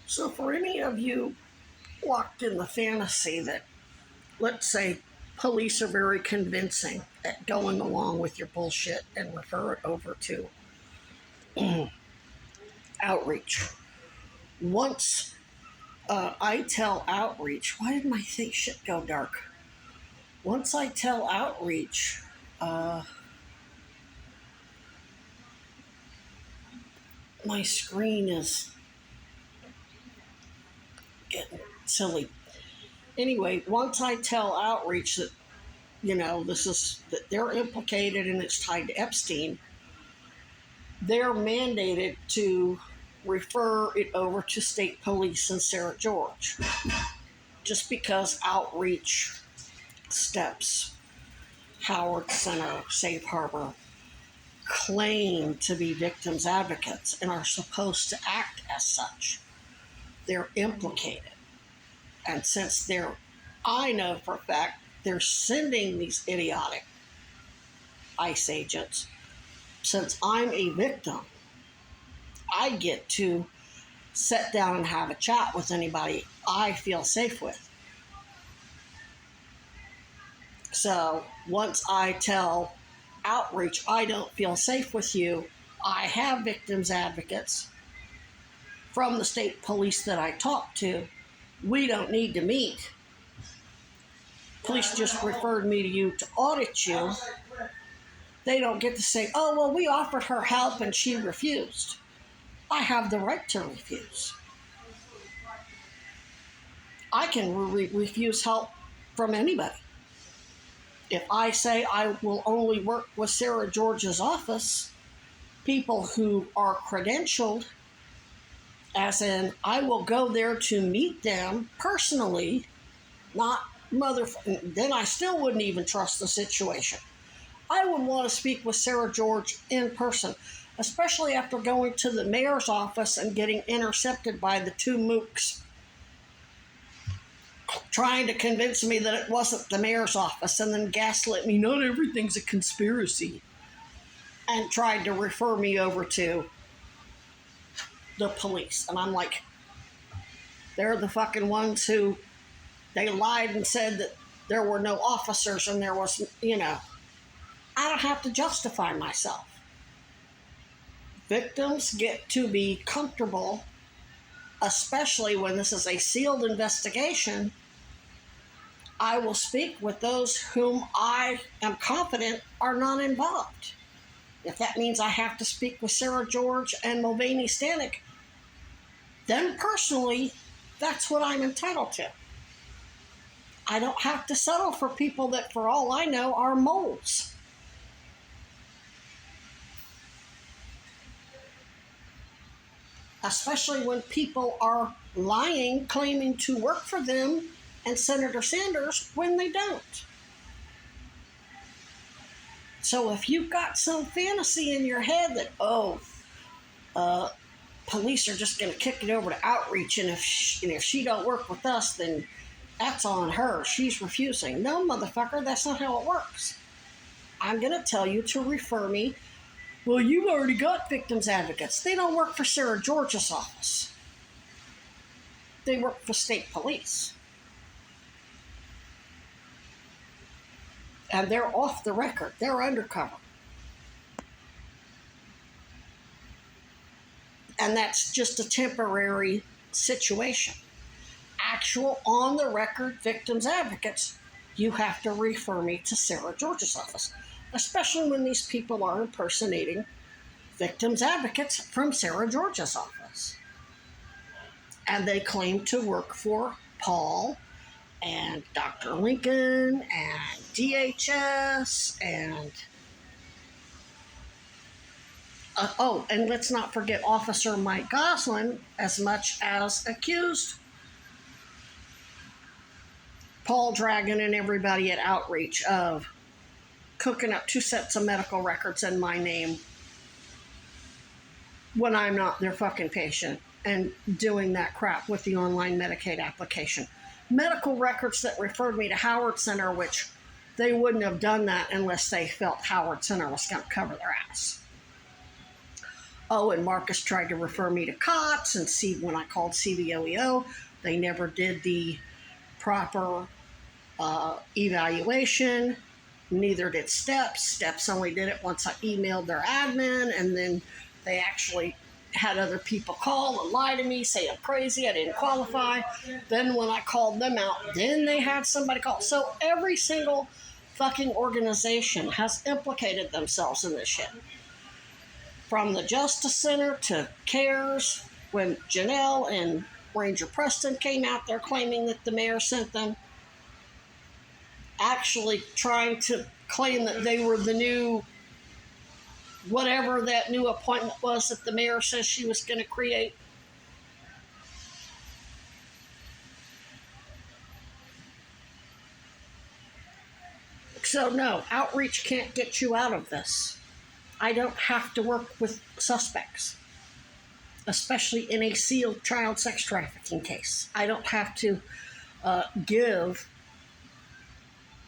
So, for any of you locked in the fantasy that, let's say, police are very convincing at going along with your bullshit and refer it over to outreach. Once I tell outreach, why did my shit go dark? Once I tell outreach, my screen is getting silly. Anyway, once I tell outreach that, that they're implicated and it's tied to Epstein, they're mandated to refer it over to state police and Sarah George. Just because outreach steps, Howard Center, Safe Harbor, claim to be victims advocates and are supposed to act as such, they're implicated. And since I know for a fact, they're sending these idiotic ICE agents. Since I'm a victim, I get to sit down and have a chat with anybody I feel safe with. So once I tell outreach, I don't feel safe with you, I have victims advocates from the state police that I talk to. We don't need to meet. Police just referred me to you to audit you. They don't get to say, oh, well, we offered her help and she refused. I have the right to refuse. I can refuse help from anybody. If I say I will only work with Sarah George's office, people who are credentialed, as in I will go there to meet them personally, not then I still wouldn't even trust the situation. I would want to speak with Sarah George in person, especially after going to the mayor's office and getting intercepted by the two mooks trying to convince me that it wasn't the mayor's office and then gaslit me, not everything's a conspiracy, and tried to refer me over to the police. And I'm like, they're the fucking ones who, they lied and said that there were no officers and there was, I don't have to justify myself. Victims get to be comfortable, especially when this is a sealed investigation. I will speak with those whom I am confident are not involved. If that means I have to speak with Sarah George and Mulvaney Stanek, then personally, that's what I'm entitled to. I don't have to settle for people that, for all I know, are moles. Especially when people are lying, claiming to work for them and Senator Sanders when they don't. So if you've got some fantasy in your head that, police are just going to kick it over to outreach, and if she don't work with us, then that's on her. She's refusing. No, motherfucker, that's not how it works. I'm going to tell you to refer me. Well, you've already got victims advocates. They don't work for Sarah George's office. They work for state police. And they're off the record. They're undercover. And that's just a temporary situation. Actual on-the-record victims advocates, you have to refer me to Sarah George's office, especially when these people are impersonating victims advocates from Sarah George's office. And they claim to work for Paul and Dr. Lincoln and DHS and and let's not forget Officer Mike Goslin, as much as accused Paul Dragon and everybody at Outreach of cooking up 2 sets of medical records in my name when I'm not their fucking patient and doing that crap with the online Medicaid application. Medical records that referred me to Howard Center, which they wouldn't have done that unless they felt Howard Center was going to cover their ass. Oh, and Marcus tried to refer me to COTS and see when I called CVOEO, they never did the proper evaluation. Neither did Steps. Steps only did it once I emailed their admin, and then they actually had other people call and lie to me, say I'm crazy, I didn't qualify. Then when I called them out, then they had somebody call. So every single fucking organization has implicated themselves in this shit. From the Justice Center to CARES, when Janelle and Ranger Preston came out there claiming that the mayor sent them, actually trying to claim that they were the new, whatever that new appointment was that the mayor says she was going to create. So, no, outreach can't get you out of this. I don't have to work with suspects, especially in a sealed child sex trafficking case. I don't have to give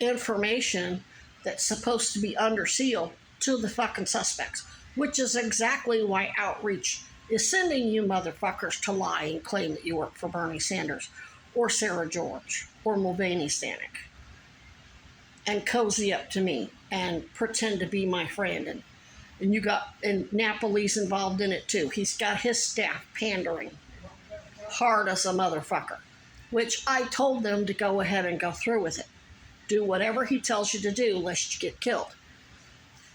information that's supposed to be under seal to the fucking suspects, which is exactly why outreach is sending you motherfuckers to lie and claim that you work for Bernie Sanders or Sarah George or Mulvaney Stanek and cozy up to me and pretend to be my friend. And Napoli's involved in it too. He's got his staff pandering hard as a motherfucker, which I told them to go ahead and go through with it. Do whatever he tells you to do, lest you get killed.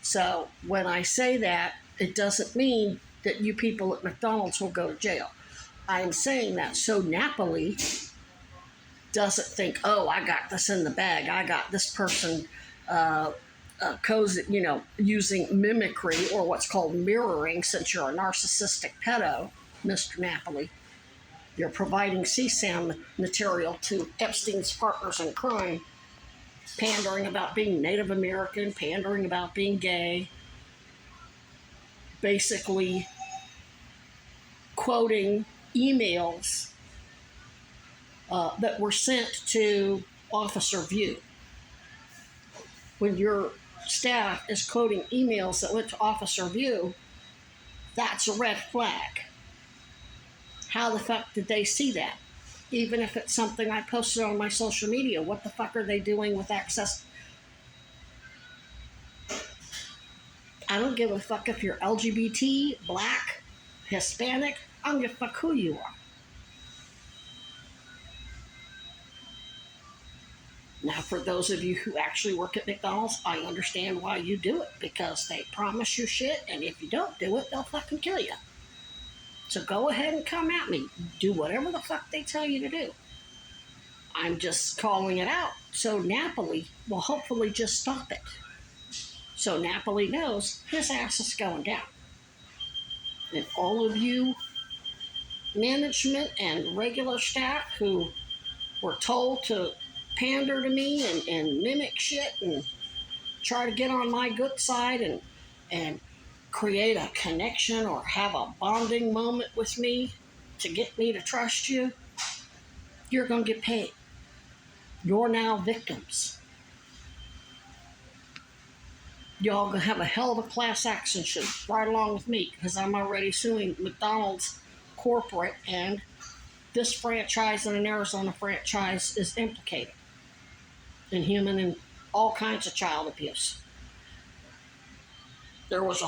So when I say that, it doesn't mean that you people at McDonald's will go to jail. I'm saying that so Napoli doesn't think, oh, I got this in the bag. I got this person using mimicry or what's called mirroring, since you're a narcissistic pedo, Mr. Napoli. You're providing CSAM material to Epstein's partners in crime, pandering about being Native American, pandering about being gay, basically quoting emails that were sent to Officer View. When your staff is quoting emails that went to Officer View, that's a red flag. How the fuck did they see that? Even if it's something I posted on my social media, what the fuck are they doing with access? I don't give a fuck if you're LGBT, black, Hispanic. I don't give a fuck who you are. Now, for those of you who actually work at McDonald's, I understand why you do it, because they promise you shit, and if you don't do it, they'll fucking kill you. So go ahead and come at me. Do whatever the fuck they tell you to do. I'm just calling it out so Napoli will hopefully just stop it. So Napoli knows his ass is going down. And all of you management and regular staff who were told to pander to me and mimic shit and try to get on my good side and create a connection or have a bonding moment with me to get me to trust you, you're going to get paid. You're now victims. Y'all gonna have a hell of a class action suit right along with me, because I'm already suing McDonald's corporate, and this franchise and an Arizona franchise is implicated in human and all kinds of child abuse. There was a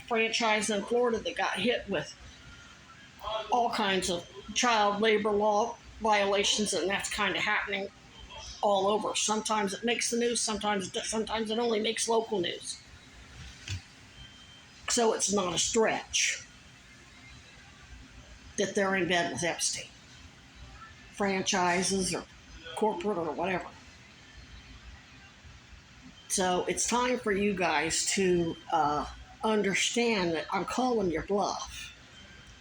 franchise in Florida that got hit with all kinds of child labor law violations, and that's kind of happening all over. Sometimes it makes the news, sometimes it only makes local news. So it's not a stretch that they're in bed with Epstein. Franchises or corporate or whatever. So it's time for you guys to understand that I'm calling your bluff.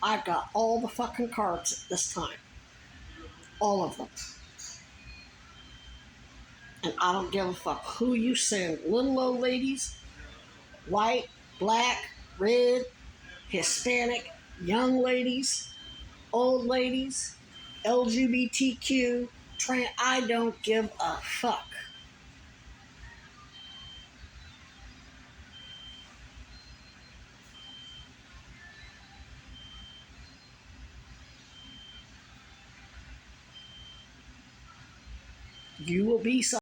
I've got all the fucking cards at this time. All of them. And I don't give a fuck who you send. Little old ladies, white, black, red, Hispanic, young ladies, old ladies, LGBTQ, trans, I don't give a fuck. You will be